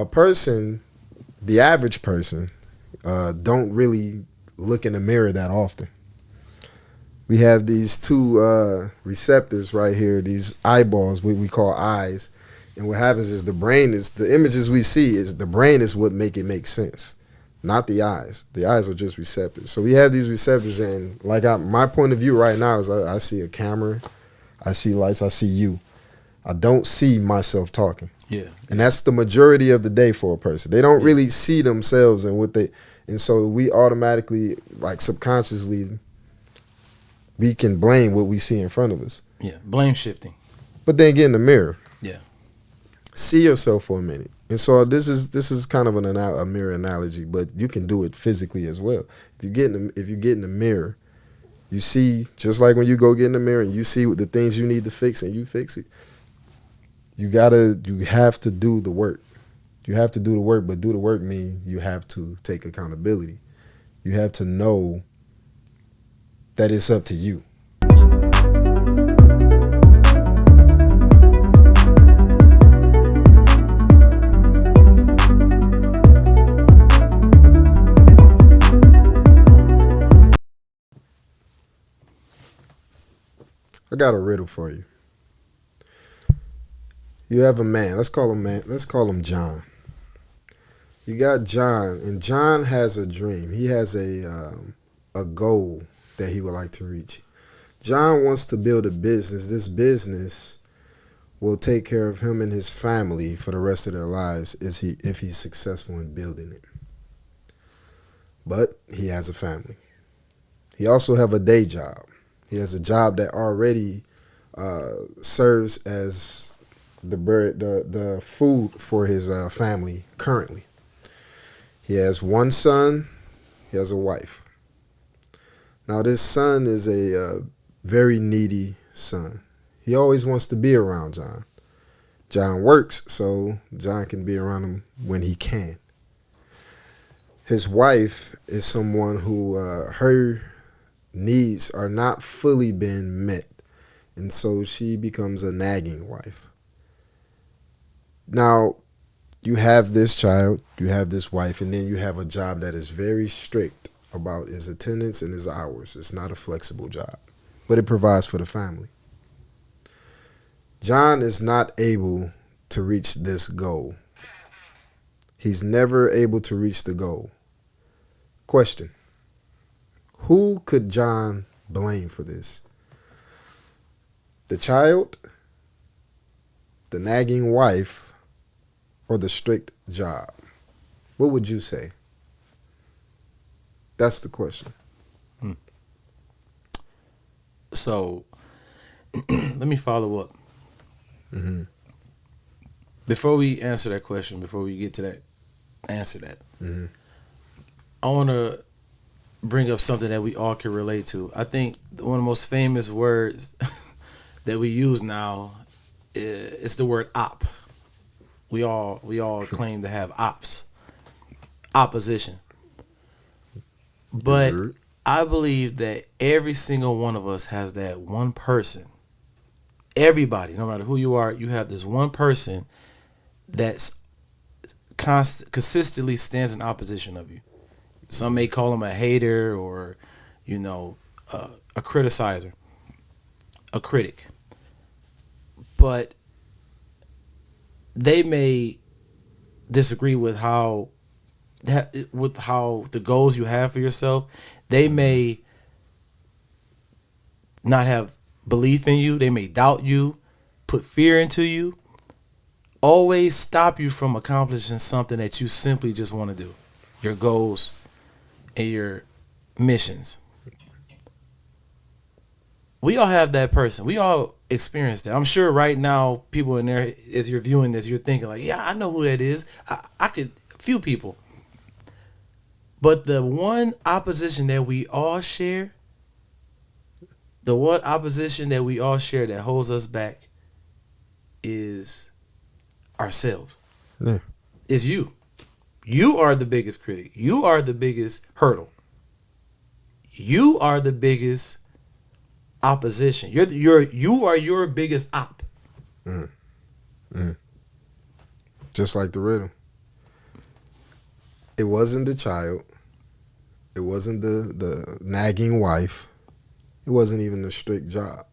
a person, the average person, don't really look in the mirror that often. We have these two receptors right here, these eyeballs, what we call eyes. And what happens is the images we see is the brain is what make it make sense, not the eyes. The eyes are just receptors. So we have these receptors, and like my point of view right now is I see a camera, I see lights, I see you. I don't see myself talking. Yeah. And that's the majority of the day for a person. They don't really see themselves and so we automatically, like subconsciously, we can blame what we see in front of us. Yeah. Blame shifting. But then get in the mirror. Yeah. See yourself for a minute. And so this is kind of a mirror analogy, but you can do it physically as well. If you get in the mirror, you see, just like when you go get in the mirror and you see the things you need to fix and you fix it. You have to do the work. You have to do the work, but do the work means you have to take accountability. You have to know that it's up to you. I got a riddle for you. You have a man. Let's call him John. You got John, and John has a dream. He has a goal that he would like to reach. John wants to build a business. This business will take care of him and his family for the rest of their lives if he's successful in building it. But he has a family. He also have a day job. He has a job that already serves as the food for his family currently. He has one son. He has a wife. Now this son is a very needy son. He always wants to be around John. John works, so John can be around him when he can. His wife is someone who her needs are not fully being met, and so she becomes a nagging wife. Now, you have this child, you have this wife, and then you have a job that is very strict about his attendance and his hours. It's not a flexible job, but it provides for the family. John is not able to reach this goal. He's never able to reach the goal. Question: who could John blame for this? The child, the nagging wife, or the strict job? What would you say? That's the question. So, let me follow up. Mm-hmm. Before we answer that question, before we get to that, answer that, Mm-hmm. I want to bring up something that we all can relate to. I think one of the most famous words that we use now is the word op. We all claim to have ops, opposition. But I believe that every single one of us has that one person. Everybody, no matter who you are, you have this one person that's consistently stands in opposition of you. Some may call him a hater or, a criticizer, a critic. But they may disagree with how the goals you have for yourself. They may not have belief in you. They may doubt you, put fear into you, always stop you from accomplishing something that you simply just want to do, your goals and your missions. We all have that person. We all experience that. I'm sure right now, people in there, as you're viewing this, you're thinking like, yeah, I know who that is. I could, a few people. But the one opposition that we all share, that holds us back is ourselves. Yeah. It's you. You are the biggest critic. You are the biggest hurdle. You are the biggest opposition. You are your biggest op. Just like the riddle. It wasn't the child. It wasn't the nagging wife. It wasn't even the strict job.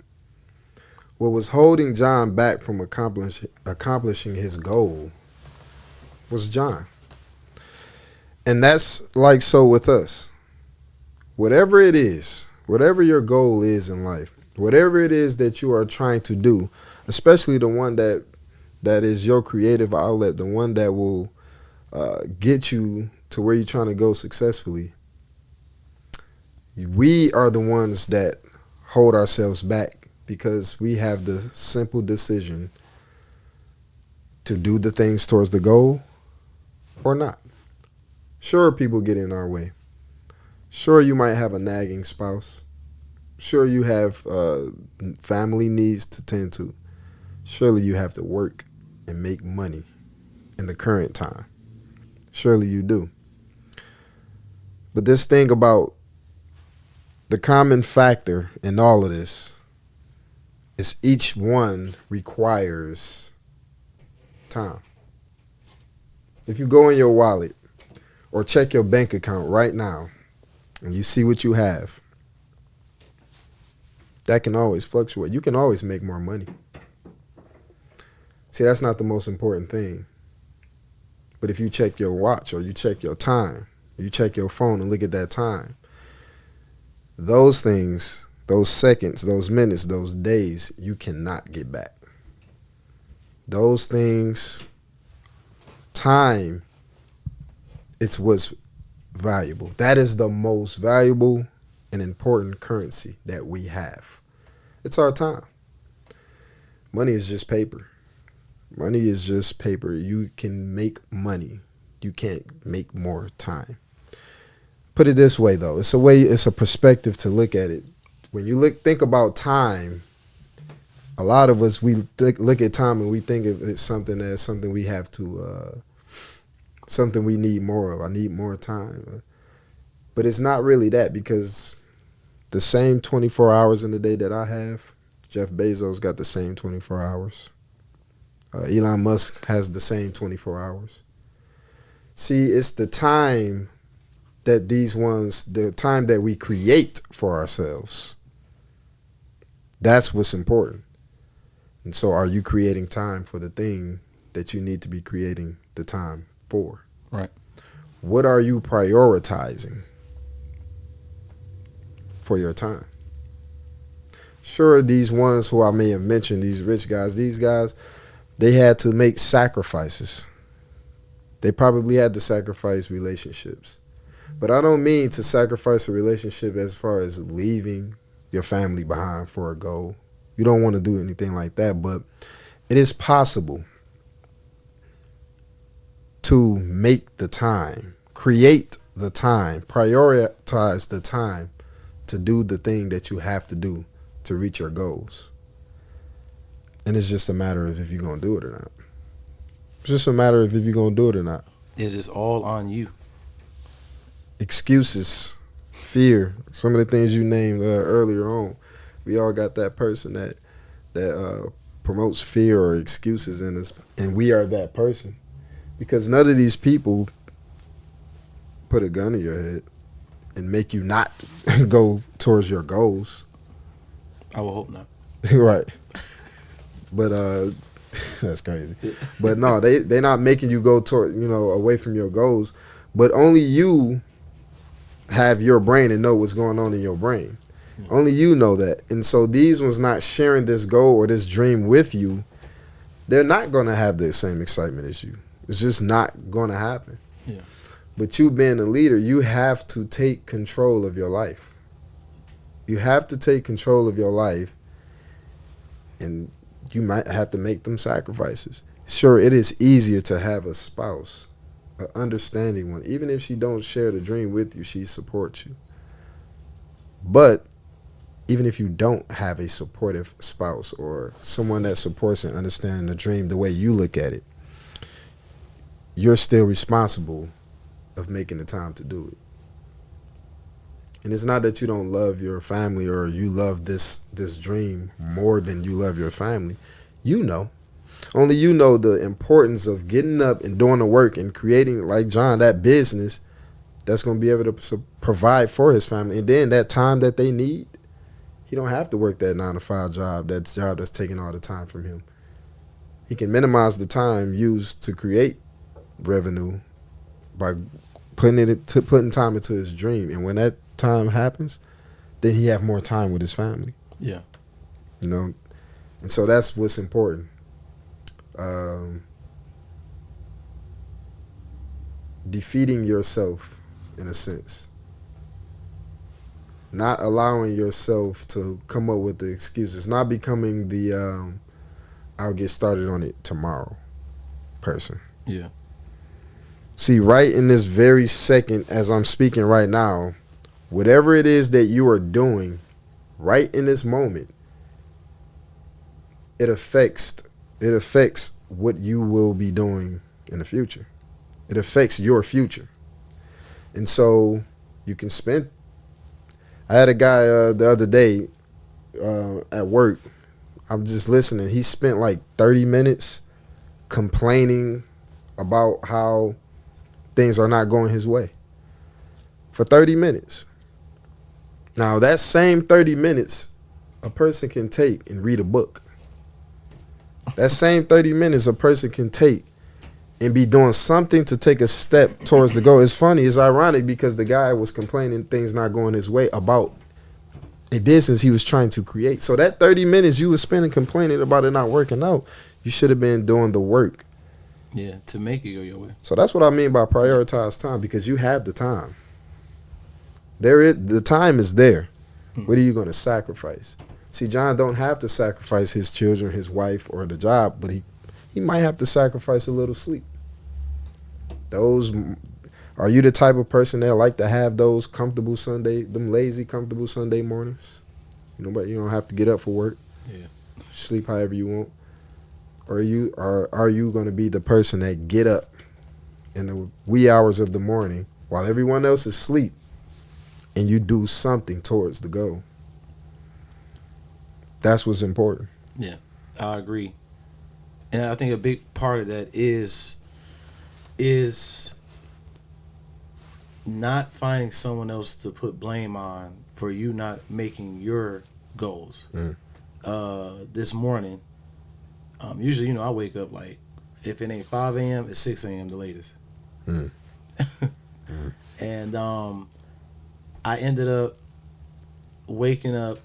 What was holding John back from accomplishing his goal was John. And that's like so with us. Whatever it is, whatever your goal is in life, whatever it is that you are trying to do, especially the one that is your creative outlet, the one that will get you to where you're trying to go successfully, we are the ones that hold ourselves back because we have the simple decision to do the things towards the goal or not. Sure, people get in our way. Sure, you might have a nagging spouse. Sure, you have family needs to tend to. Surely you have to work and make money in the current time. Surely you do. But this thing about the common factor in all of this is each one requires time. If you go in your wallet or check your bank account right now and you see what you have, that can always fluctuate. You can always make more money. See, that's not the most important thing. But if you check your watch or you check your time, you check your phone and look at that time, those things, those seconds, those minutes, those days, you cannot get back. Those things, time, it's what's valuable. That is the most valuable and important currency that we have. It's our time. Money is just paper. Money is just paper. You can make money. You can't make more time. Put it this way, though. It's a perspective to look at it. When you think about time, a lot of us, we look at time and we think of it something as something we have to, something we need more of. I need more time. But it's not really that, because the same 24 hours in the day that I have, Jeff Bezos got the same 24 hours. Elon Musk has the same 24 hours. See, it's the time that the time that we create for ourselves. That's what's important. And so are you creating time for the thing that you need to be creating the time for? Right. What are you prioritizing for your time? Sure, these ones who I may have mentioned, these rich guys, they had to make sacrifices. They probably had to sacrifice relationships. But I don't mean to sacrifice a relationship as far as leaving your family behind for a goal. You don't want to do anything like that, but it is possible to make the time, create the time, prioritize the time to do the thing that you have to do to reach your goals. And it's just a matter of if you're going to do it or not. It's just a matter of if you're going to do it or not. It is all on you. Excuses, fear, some of the things you named earlier on. We all got that person that promotes fear or excuses in us, and we are that person. Because none of these people put a gun in your head and make you not go towards your goals. I will hope not. Right. But that's crazy. But no, they're not making you go toward, away from your goals. But only you have your brain and know what's going on in your brain. Mm-hmm. Only you know that. And so these ones not sharing this goal or this dream with you, they're not going to have the same excitement as you. It's just not going to happen. Yeah. But you being a leader, you have to take control of your life. You have to take control of your life, and you might have to make them sacrifices. Sure, it is easier to have a spouse, an understanding one. Even if she don't share the dream with you, she supports you. But even if you don't have a supportive spouse or someone that supports and understands the dream the way you look at it, you're still responsible of making the time to do it. And it's not that you don't love your family or you love this dream more than you love your family. You know. Only you know the importance of getting up and doing the work and creating, like John, that business that's going to be able to provide for his family. And then that time that they need, he don't have to work that 9 to 5 job. That job that's taking all the time from him. He can minimize the time used to create revenue by putting time into his dream. And when that time happens, then he have more time with his family. Yeah. You know, and so that's what's important. Defeating yourself, in a sense. Not allowing yourself to come up with the excuses. Not becoming the I'll get started on it tomorrow person. Yeah. See, right in this very second, as I'm speaking right now, whatever it is that you are doing, right in this moment, it affects what you will be doing in the future. It affects your future. And so you can spend. I had a guy the other day at work. I'm just listening. He spent like 30 minutes complaining about how things are not going his way. For 30 minutes. Now, that same 30 minutes, a person can take and read a book. That same 30 minutes a person can take and be doing something to take a step towards the goal. It's funny, it's ironic because the guy was complaining things not going his way about a business he was trying to create. So that 30 minutes you were spending complaining about it not working out, you should have been doing the work. Yeah, to make it go your way. So that's what I mean by prioritize time, because you have the time. The time is there. What are you going to sacrifice? See, John don't have to sacrifice his children, his wife, or the job, but he might have to sacrifice a little sleep. Are you the type of person that like to have those lazy, comfortable Sunday mornings? You don't have to get up for work. Yeah. Sleep however you want. Or are you going to be the person that get up in the wee hours of the morning while everyone else is asleep and you do something towards the goal? That's what's important. Yeah, I agree. And I think a big part of that is not finding someone else to put blame on for you not making your goals. This morning, usually, I wake up like, if it ain't 5 a.m., it's 6 a.m. the latest. And I ended up waking up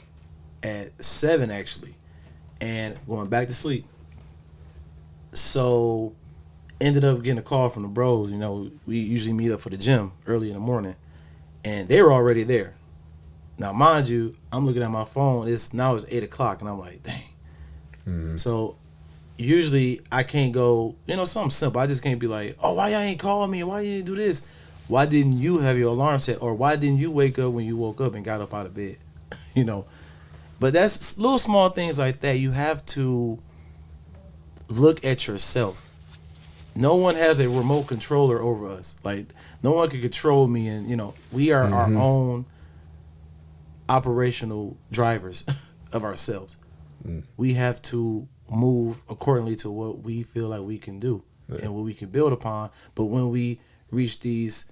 at 7 actually and going back to sleep. So ended up getting a call from the bros. We usually meet up for the gym early in the morning, and they were already there. Now, mind you, I'm looking at my phone. It's 8 o'clock, and I'm like, dang. So usually I can't go, something simple. I just can't be like, oh, why y'all ain't call me? Why you didn't do this? Why didn't you have your alarm set? Or why didn't you wake up when you woke up and got up out of bed? But that's little small things like that. You have to look at yourself. No one has a remote controller over us. Like, no one can control me, and we are our own operational drivers of ourselves. We have to move accordingly to what we feel like we can do and what we can build upon. But when we reach these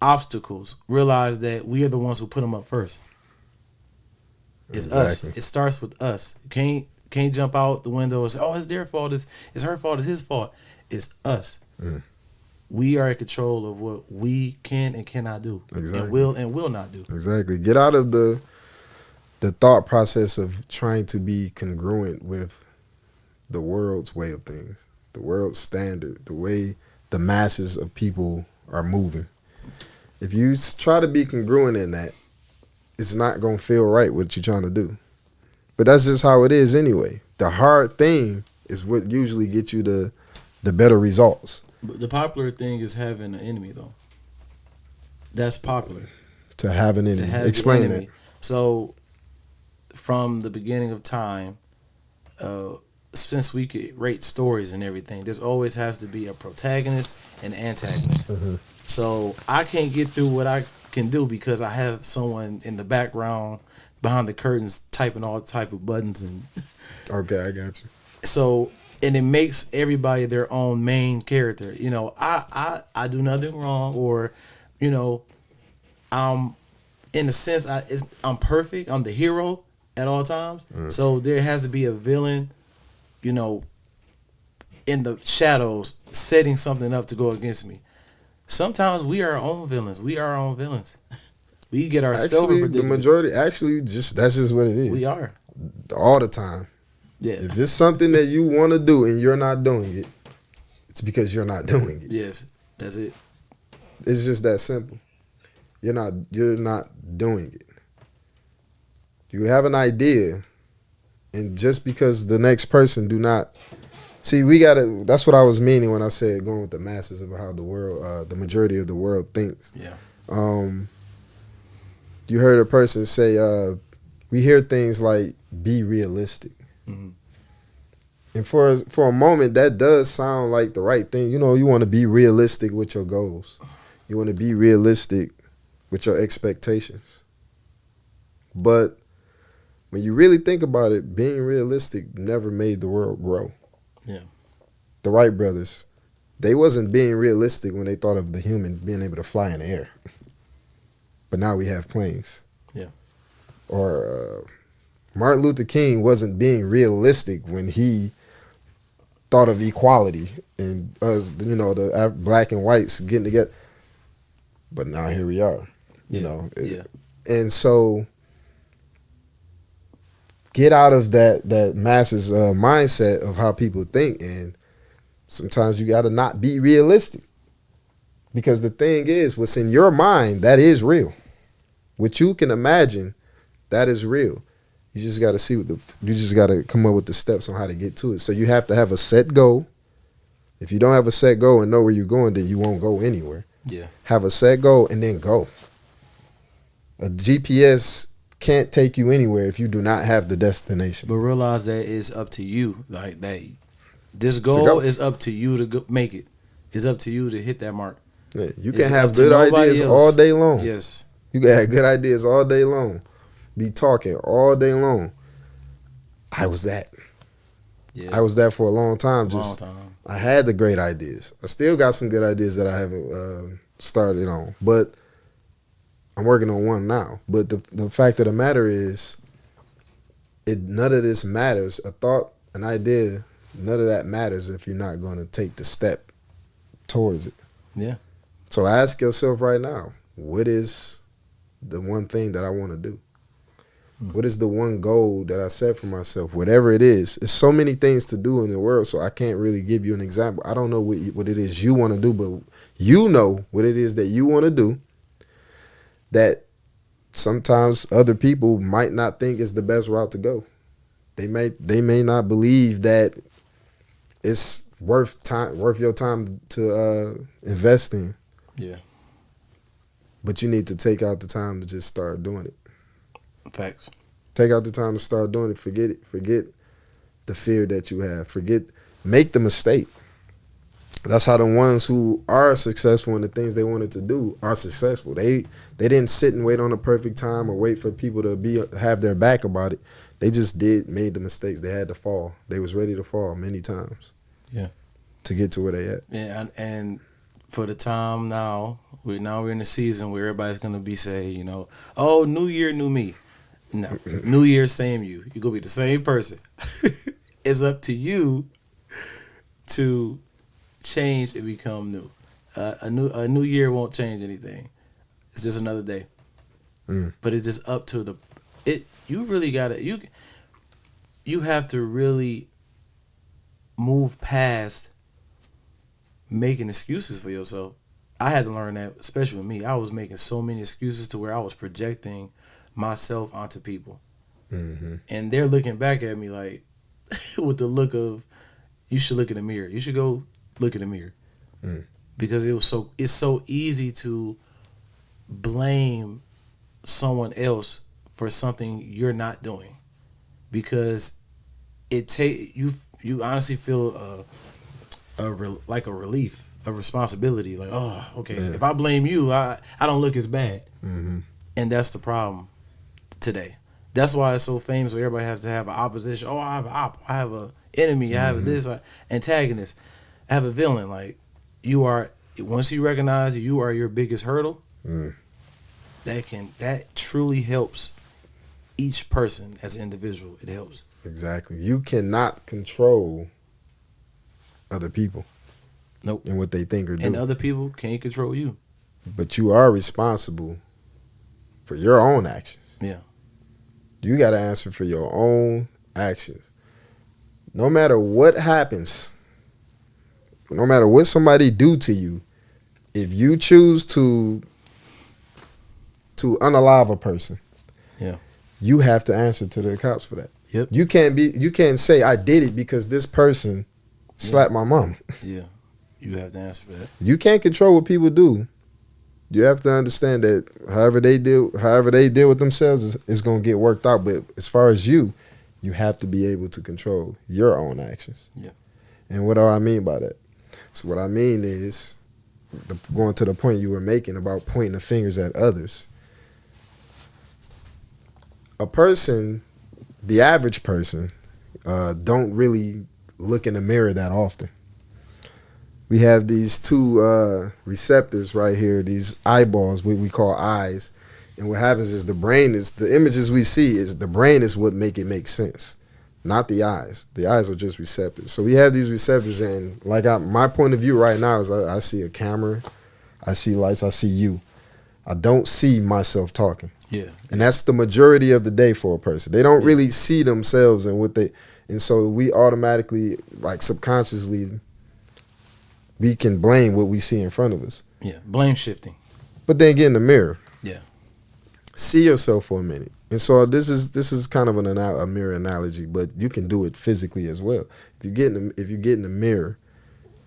obstacles, realize that we are the ones who put them up first. It's us. It starts with us. You can't jump out the window and say, oh, it's their fault, it's her fault, it's his fault. It's us. We are in control of what we can and cannot do. Exactly. And will not do. Exactly. Get out of the thought process of trying to be congruent with the world's way of things, the world's standard, the way the masses of people are moving. If you try to be congruent in that, it's not going to feel right what you're trying to do. But that's just how it is anyway. The hard thing is what usually gets you the better results. But the popular thing is having an enemy, though. That's popular. To have an enemy. Explain that. So, from the beginning of time, since we could rate stories and everything, there's always has to be a protagonist and antagonist. So, I can't get through what I can do because I have someone in the background behind the curtains typing all type of buttons and okay, I got you. So and it makes everybody their own main character. You know, I do nothing wrong, or you know, I'm in a sense I'm perfect. I'm the hero at all times. So there has to be a villain, you know, in the shadows setting something up to go against me. Sometimes we are our own villains. We are our own villains. We get ourselves in Actually, the predicament. majority, actually, just that's just what it is. We are. All the time. Yeah. If it's something that you want to do and you're not doing it, it's because you're not doing it. Yes. That's it. It's just that simple. You're not doing it. You have an idea, and just because the next person do not see, we gotta. That's what I was meaning when I said going with the masses of how the world, the majority of the world thinks. Yeah. You heard a person say, we hear things like "be realistic," and for a moment that does sound like the right thing. You know, you want to be realistic with your goals. You want to be realistic with your expectations. But when you really think about it, being realistic never made the world grow. Yeah. The Wright brothers, they wasn't being realistic when they thought of the human being able to fly in the air. But now we have planes. Yeah. Or Martin Luther King wasn't being realistic when he thought of equality and us, you know, the black and whites getting together. But now here we are, you know. Yeah. And so get out of that masses mindset of how people think, and sometimes you got to not be realistic, because the thing is, what's in your mind, that is real. What you can imagine, that is real. You just got to see you just got to come up with the steps on how to get to it. So you have to have a set goal. If you don't have a set goal and know where you're going, then you won't go anywhere. Yeah. Have a set goal and then go. A GPS can't take you anywhere if you do not have the destination. But realize that it's up to you. Like that, this goal is up to you to make it. It's up to you to hit that mark. Yeah, you can have good ideas all day long. Yes. You can have good ideas all day long. Be talking all day long. I was that. Yeah. I was that for a long time. I had the great ideas. I still got some good ideas that I haven't started on, but I'm working on one now. But the fact of the matter is, none of this matters. A thought, an idea, none of that matters if you're not going to take the step towards it. Yeah. So ask yourself right now, what is the one thing that I want to do? What is the one goal that I set for myself? Whatever it is. There's so many things to do in the world, so I can't really give you an example. I don't know what it is you want to do, but you know what it is that you want to do that sometimes other people might not think is the best route to go. They may not believe that it's worth your time to invest in. Yeah. But you need to take out the time to just start doing it. Facts. Take out the time to start doing it. Forget it. Forget the fear that you have. Make the mistake. That's how the ones who are successful in the things they wanted to do are successful. They didn't sit and wait on the perfect time or wait for people to have their back about it. They just made the mistakes. They had to fall. They was ready to fall many times. Yeah. To get to where they at. Yeah, and for the time now, we're in a season where everybody's gonna be saying, you know, oh, new year, new me. No, new year, same you. You're gonna be the same person. It's up to you to change and become new. A new year won't change anything. It's just another day. But it's just up to you really gotta you have to really move past making excuses for yourself. I had to learn that, especially with me. I was making so many excuses to where I was projecting myself onto people. Mm-hmm. And they're looking back at me like with the look of, you should look in the mirror. You should go look in the mirror. Because it's so easy to blame someone else for something you're not doing. Because you honestly feel like a relief, a responsibility. Like, oh, okay, if I blame you, I don't look as bad. Mm-hmm. And that's the problem today. That's why it's so famous where everybody has to have an opposition. Oh, I have an enemy. I have this antagonist. I have a villain. Like, you are, once you recognize you are your biggest hurdle, that truly helps each person as an individual. It helps. Exactly. You cannot control other people. Nope. And what they think or do. And other people can't control you. But you are responsible for your own actions. Yeah. You got to answer for your own actions. No matter what happens, no matter what somebody do to you, if you choose to unalive a person, you have to answer to the cops for that. Yep. You can't say I did it because this person slapped my mom. Yeah. You have to answer for that. You can't control what people do. You have to understand that however they deal with themselves is going to get worked out. But as far as you have to be able to control your own actions. Yeah. And what do I mean by that? So what I mean is, going to the point you were making about pointing the fingers at others. A person, the average person, don't really look in the mirror that often. We have these two receptors right here, these eyeballs, what we call eyes. And what happens is the images we see is the brain is what make it make sense, not the eyes. The eyes are just receptors. So we have these receptors, and like my point of view right now is I see a camera, I see lights, I see you. I don't see myself talking. Yeah. And that's the majority of the day for a person. They don't really see themselves and so we automatically, like subconsciously, we can blame what we see in front of us. Yeah. Blame shifting. But then get in the mirror. Yeah. See yourself for a minute. And so this is kind of a mirror analogy, but you can do it physically as well. If you get in the mirror,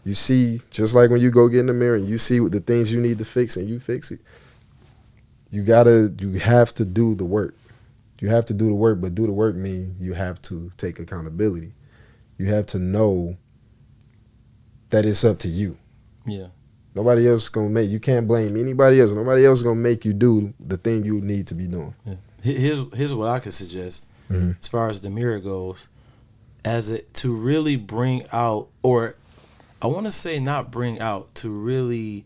you see, just like when you go get in the mirror and you see the things you need to fix and you fix it. You have to do the work. You have to do the work, but do the work means you have to take accountability. You have to know that it's up to you. Yeah. Nobody else is gonna you can't blame anybody else. Nobody else is gonna make you do the thing you need to be doing. Yeah. Here's what I could suggest as far as the mirror goes, to really bring out, or I want to say not bring out, to really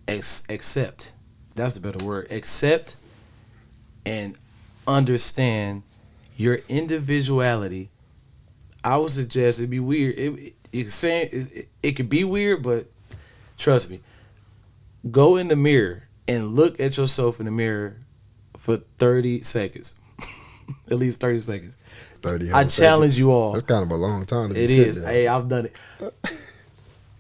accept. That's the better word. Accept and understand your individuality. I would suggest it'd be weird. It could be weird, but trust me. Go in the mirror and look at yourself in the mirror for 30 seconds. At least 30 seconds. 30 I challenge you all. That's kind of a long time to be It is. there. Hey, I've done it.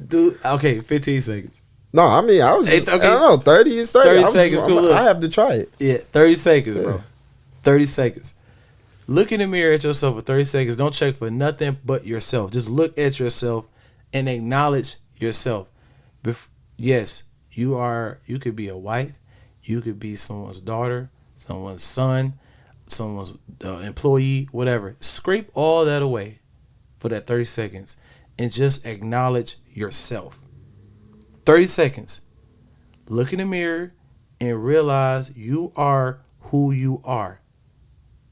Dude, okay, 15 seconds. No, I mean, I was just, okay. I don't know, 30 is 30. 30 seconds, cool. I have to try it. Yeah, 30 seconds, bro. 30 seconds. Look in the mirror at yourself for 30 seconds. Don't check for nothing but yourself. Just look at yourself and acknowledge yourself. Yes, you could be a wife. You could be someone's daughter, someone's son, someone's employee, whatever. Scrape all that away for that 30 seconds and just acknowledge yourself. 30 seconds. Look in the mirror and realize you are who you are.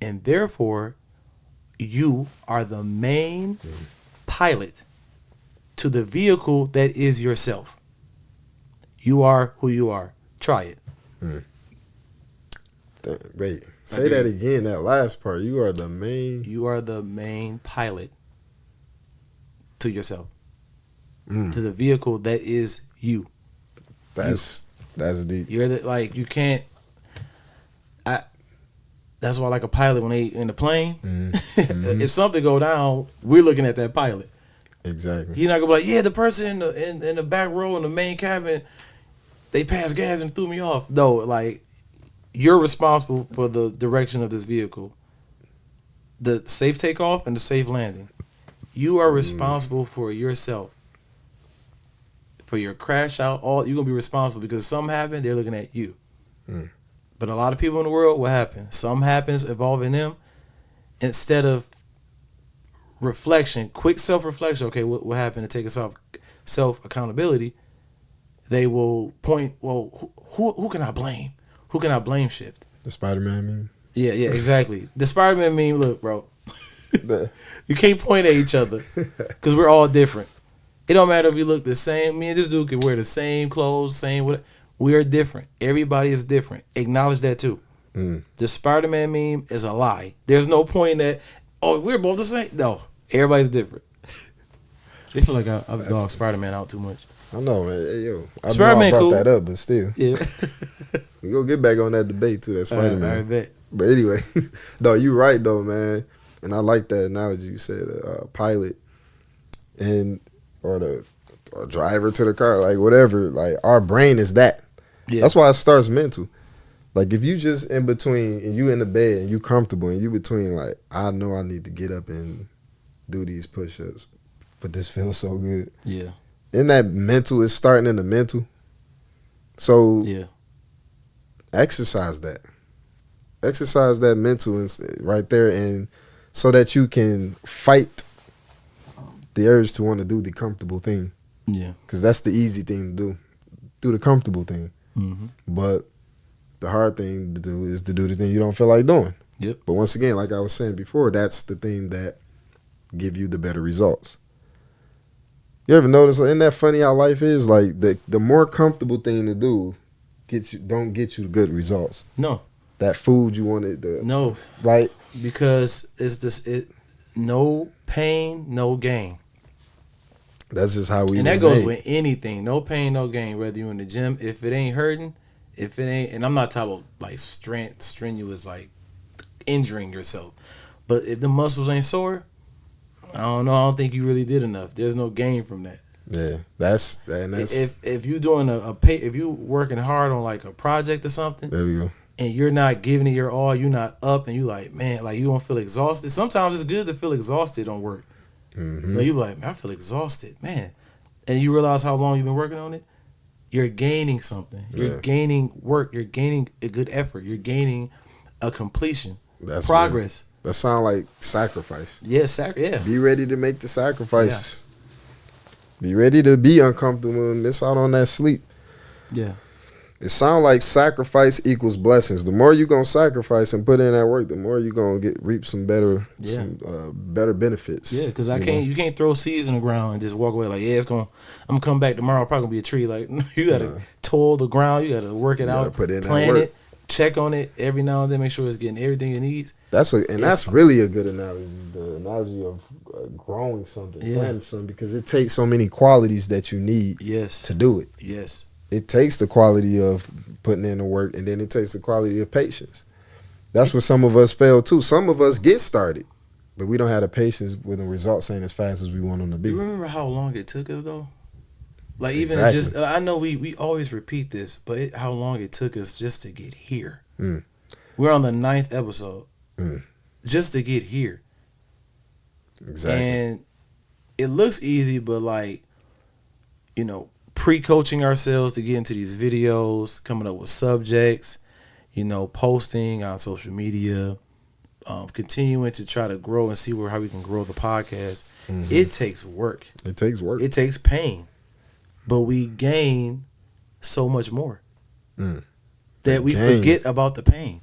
And therefore, you are the main pilot to the vehicle that is yourself. You are who you are. Try it. Wait, say that again, that last part. You are the main pilot to yourself. To the vehicle that is you. That's deep. You're you can't. That's why, like a pilot, when they in the plane, if something go down, we're looking at that pilot. Exactly. He's not gonna be like, yeah, the person in the back row in the main cabin, they passed gas and threw me off. No, like, you're responsible for the direction of this vehicle, the safe takeoff and the safe landing. You are responsible for yourself. For your crash out, you're gonna be responsible, because something happened, they're looking at you. But a lot of people in the world, what happens? Something happens involving them. Instead of reflection, quick self-reflection, okay, what happened, to take us off self-accountability, they will point, well, who can I blame? Who can I blame shift? The Spider-Man meme? Yeah, exactly. The Spider-Man meme, look, bro. You can't point at each other because we're all different. It don't matter if we look the same. Me and this dude can wear the same clothes, same what. We are different. Everybody is different. Acknowledge that too. The Spider-Man meme is a lie. There's no point that, oh, we're both the same. No, everybody's different. They feel like I've dogged Spider-Man out too much. I know, man. Hey, yo, I Spider-Man brought cool. that up, but still. Yeah. We gonna get back on that debate too, that Spider-Man. I bet. But anyway, no, you right though, man. And I like that analogy you said, pilot or the driver to the car, like whatever. Like our brain is that. Yeah. That's why it starts mental. Like if you just in between and you in the bed and you comfortable and you between like, I know I need to get up and do these push-ups, but this feels so good. Yeah. In that mental, it's starting in the mental. So yeah, exercise that. Exercise that mental right there, and so that you can fight the urge to want to do the comfortable thing. Yeah. Because that's the easy thing to do. Do the comfortable thing. Mm-hmm. But the hard thing to do is to do the thing you don't feel like doing. Yep. But once again, like I was saying before, that's the thing that give you the better results. You ever notice, isn't that funny how life is? Like the more comfortable thing to do don't get you good results. No. That food you wanted no. Like because no pain, no gain. That's just how we and that goes with anything. No pain, no gain. Whether you're in the gym, if it ain't hurting, if it ain't, and I'm not talking about like strenuous, like injuring yourself. But if the muscles ain't sore, I don't think you really did enough. There's no gain from that. Yeah, that's if you doing if you working hard on like a project or something. There we go. And you're not giving it your all, you're not up, and you like, man, like you don't feel exhausted. Sometimes it's good to feel exhausted on work. Mm-hmm. But you like, man, I feel exhausted, man. And you realize how long you've been working on it. You're gaining something. You're gaining work. You're gaining a good effort. You're gaining a completion. That's progress. Real. That sounds like sacrifice. Yeah, yeah. Be ready to make the sacrifices. Yeah. Be ready to be uncomfortable and miss out on that sleep. Yeah. It sounds like sacrifice equals blessings. The more you're going to sacrifice and put in that work, the more you're going to reap some better better benefits. Yeah, because you can't throw seeds in the ground and just walk away like, I'm going to come back tomorrow, probably going to be a tree. Like, you got to toil the ground. You got to work it out, put in plant it, check on it every now and then, make sure it's getting everything it needs. That's really a good analogy. The analogy of growing something, planting something, because it takes so many qualities that you need to do it. Yes. It takes the quality of putting in the work, and then it takes the quality of patience. That's where some of us fail too. Some of us get started, but we don't have the patience with the results ain't as fast as we want them to be. You remember how long it took us though? Like even just, I know we always repeat this, but how long it took us just to get here. We're on the 9th episode, just to get here. Exactly. And it looks easy, but like, pre-coaching ourselves to get into these videos, coming up with subjects, posting on social media, continuing to try to grow and see how we can grow the podcast. It takes work. It takes work. It takes pain. But we gain so much more that we forget about the pain.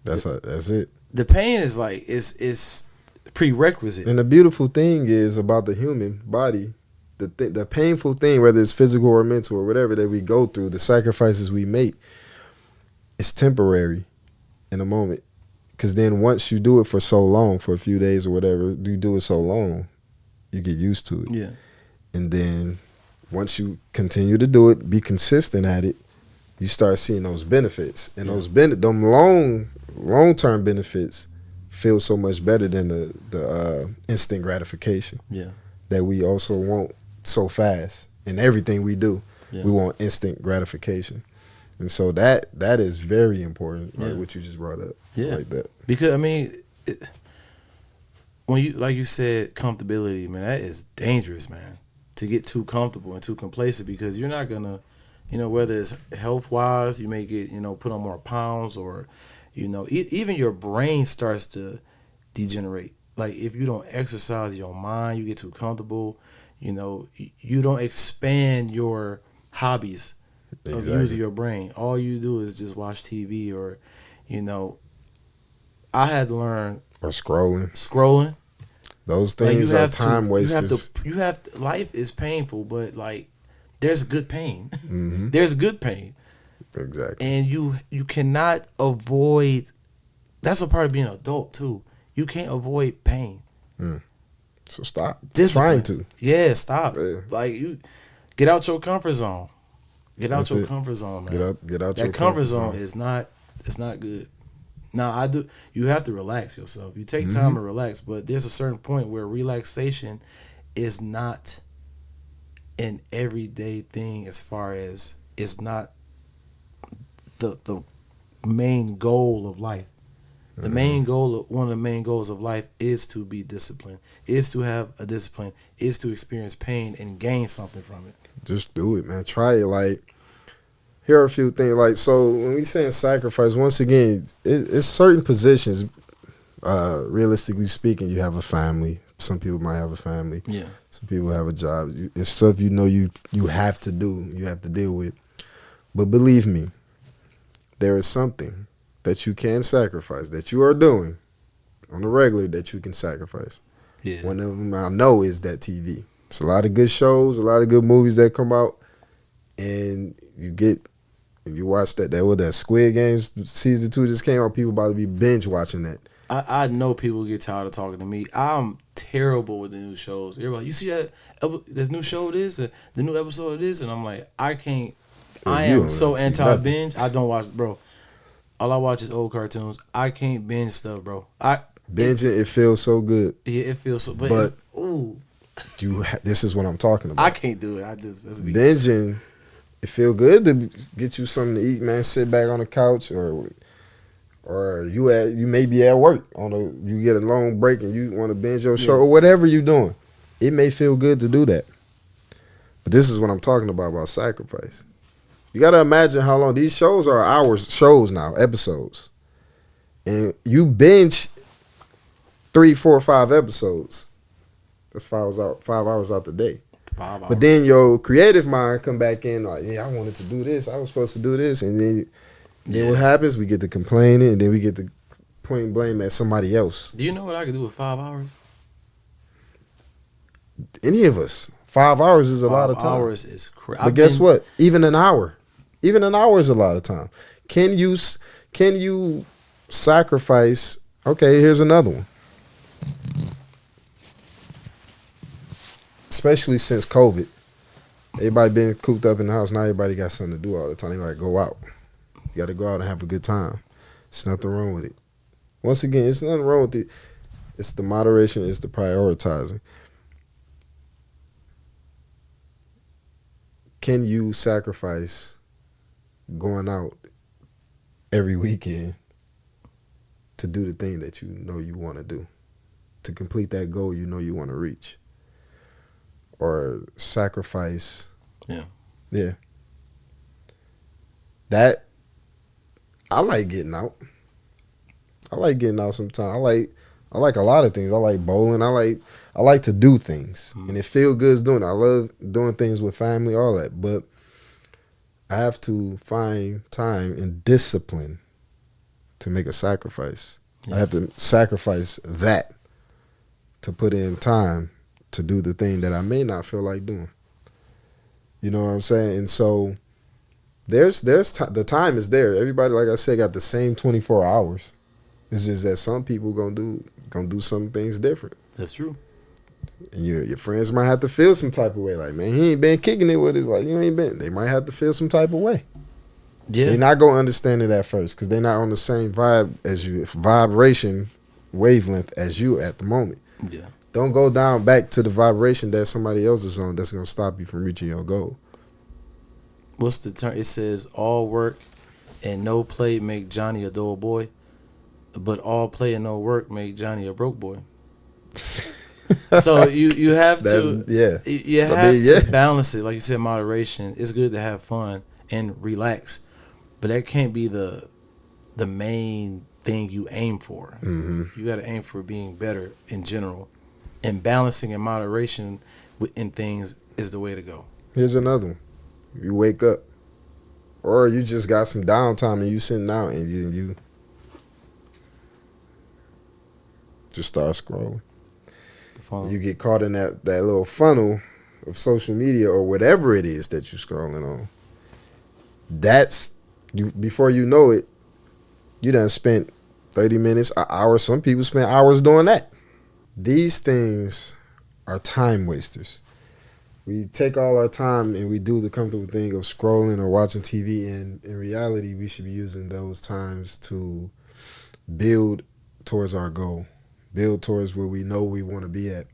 That's it. The pain is like, it's prerequisite. And the beautiful thing is about the human body, the painful thing, whether it's physical or mental or whatever that we go through, the sacrifices we make, it's temporary in a moment. Because then once you do it for so long, for a few days or whatever, you do it so long, you get used to it. Yeah. And then once you continue to do it, be consistent at it, you start seeing those benefits. And those them long-term benefits feel so much better than the instant gratification. Yeah. That we also want so fast in everything we do. Yeah. We want instant gratification. And so that is very important, like what you just brought up. Yeah. Like that. Because when you, like you said, comfortability, man, that is dangerous, man. To get too comfortable and too complacent, because you're not gonna, whether it's health wise, you may get, put on more pounds, or, even your brain starts to degenerate. Like if you don't exercise your mind, you get too comfortable. You don't expand your hobbies of using your brain. All you do is just watch TV, or, I had to learn or scrolling. Those Like things are time wasters. Life is painful, but like there's good pain. Mm-hmm. There's good pain. Exactly. And you cannot avoid. That's a part of being an adult too. You can't avoid pain. So stop Discipline. trying to. Yeah, stop. Yeah. Like you get out your comfort zone. Get out That's your it. comfort zone, man. Get out That your comfort zone is not. It's not good. Now I do. You have to relax yourself. You take time to relax, but there's a certain point where relaxation is not an everyday thing. As far as it's not the main goal of life. The main goal, one of the main goals of life, is to be disciplined. Is to have a discipline. Is to experience pain and gain something from it. Just do it, man. Try it. Like, here are a few things. Like, so when we saying sacrifice, once again, it's certain positions. Realistically speaking, you have a family. Some people might have a family. Yeah. Some people have a job. It's stuff you have to do. You have to deal with. But believe me, there is something that you can sacrifice, that you are doing on the regular, that you can sacrifice. Yeah. One of them I know is that TV. It's a lot of good shows, a lot of good movies that come out, and you watch that Squid Games season 2 just came out. People about to be binge watching that. I know people get tired of talking to me. I'm terrible with the new shows. Everybody, you see that this new show it is, the new episode it is, and I'm like, I can't. I am so anti binge. I don't watch, bro. All I watch is old cartoons. I can't binge stuff, bro. Binging, it feels so good. Yeah, it feels so. But ooh, this is what I'm talking about. I can't do it. Binging. It feel good to get you something to eat, man. Sit back on the couch, or you may be at work you get a long break and you want to binge your show or whatever you're doing. It may feel good to do that, but this is what I'm talking about sacrifice. You got to imagine how long these shows are. Shows now, episodes, and you binge 3, 4, 5 episodes. That's 5 hours out the day. 5 hours. But then your creative mind come back in like, yeah, I wanted to do this. I was supposed to do this, and then what happens? We get to complaining, and then we get to point blame at somebody else. Do you know what I could do with 5 hours? Any of us. 5 hours is a lot of time. 5 hours is crazy. But guess what? Even an hour is a lot of time. Can you sacrifice? Okay, here's another one. Especially since COVID, everybody been cooped up in the house. Now everybody got something to do all the time. They gotta go out. You got to go out and have a good time. There's nothing wrong with it. Once again, it's nothing wrong with it. It's the moderation. It's the prioritizing. Can you sacrifice going out every weekend to do the thing that you know you want to do, to complete that goal you know you want to reach? Or sacrifice. Yeah. That, I like getting out. Sometimes. I like a lot of things. I like bowling. I like to do things. And it feels good doing it. I love doing things with family, all that. But I have to find time and discipline to make a sacrifice. I have to sacrifice that to put in time to do the thing that I may not feel like doing. You know what I'm saying? And so the time is there. Everybody, like I said, got the same 24 hours. It's just that some people gonna do some things different. That's true. And your friends might have to feel some type of way. Like, man, he ain't been kicking it with us. Like, you ain't been. They might have to feel some type of way. Yeah. They're not gonna understand it at first because they're not on the same vibe as you, vibration wavelength as you at the moment. Yeah. Don't go down back to the vibration that somebody else is on that's going to stop you from reaching your goal. What's the term? It says all work and no play make Johnny a dull boy, but all play and no work make Johnny a broke boy. So you have to to balance it. Like you said, moderation. It's good to have fun and relax, but that can't be the main thing you aim for. Mm-hmm. You got to aim for being better in general. And balancing and moderation in things is the way to go. Here's another one. You wake up, or you just got some downtime and you sitting out and you just start scrolling. funnel. You get caught in that little funnel of social media or whatever it is that you're scrolling on. That's you. Before you know it, you done spent 30 minutes, an hour. Some people spend hours doing that. These things are time wasters. We take all our time and we do the comfortable thing of scrolling or watching TV, and in reality, we should be using those times to build towards our goal, build towards where we know we want to be at.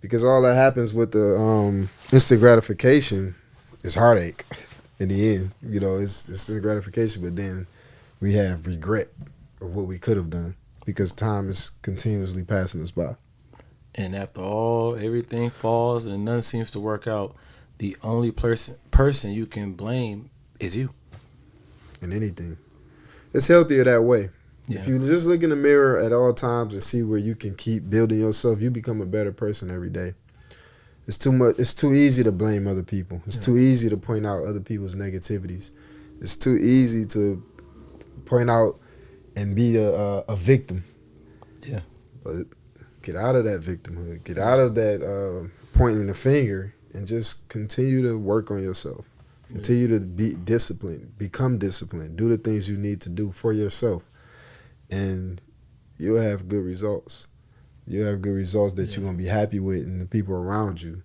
Because all that happens with the instant gratification is heartache in the end. You know, it's instant gratification, but then we have regret of what we could have done because time is continuously passing us by. And after all, everything falls and nothing seems to work out. The only person you can blame is you. In anything, it's healthier that way. Yeah. If you just look in the mirror at all times and see where you can keep building yourself, you become a better person every day. It's too much. It's too easy to blame other people. It's too easy to point out other people's negativities. It's too easy to point out and be a victim. Yeah. But get out of that victimhood. Get out of that pointing the finger and just continue to work on yourself. Continue to be disciplined. Become disciplined. Do the things you need to do for yourself. And you'll have good results. You'll have good results that you're going to be happy with, and the people around you,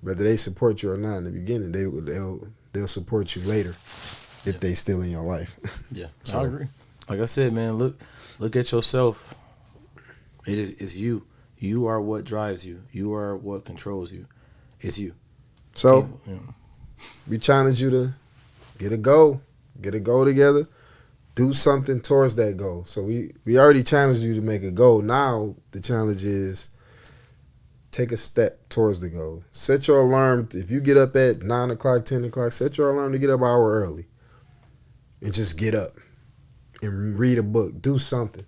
whether they support you or not in the beginning, they'll support you later if they still in your life. Yeah, so, I agree. Like I said, man, look at yourself. It's you. You are what drives you. You are what controls you. It's you. So we challenge you to get a goal together. Do something towards that goal. So we already challenged you to make a goal. Now the challenge is take a step towards the goal. Set your alarm. If you get up at 9 o'clock, 10 o'clock, set your alarm to get up an hour early. And just get up and read a book. Do something.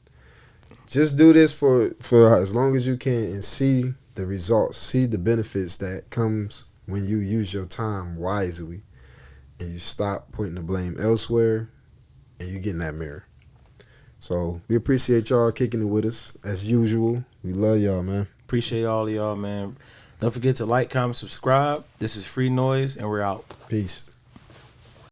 Just do this for as long as you can and see the results. See the benefits that comes when you use your time wisely and you stop putting the blame elsewhere. And you get in that mirror. So we appreciate y'all kicking it with us as usual. We love y'all, man. Appreciate all of y'all, man. Don't forget to like, comment, subscribe. This is Free Noise, and we're out. Peace.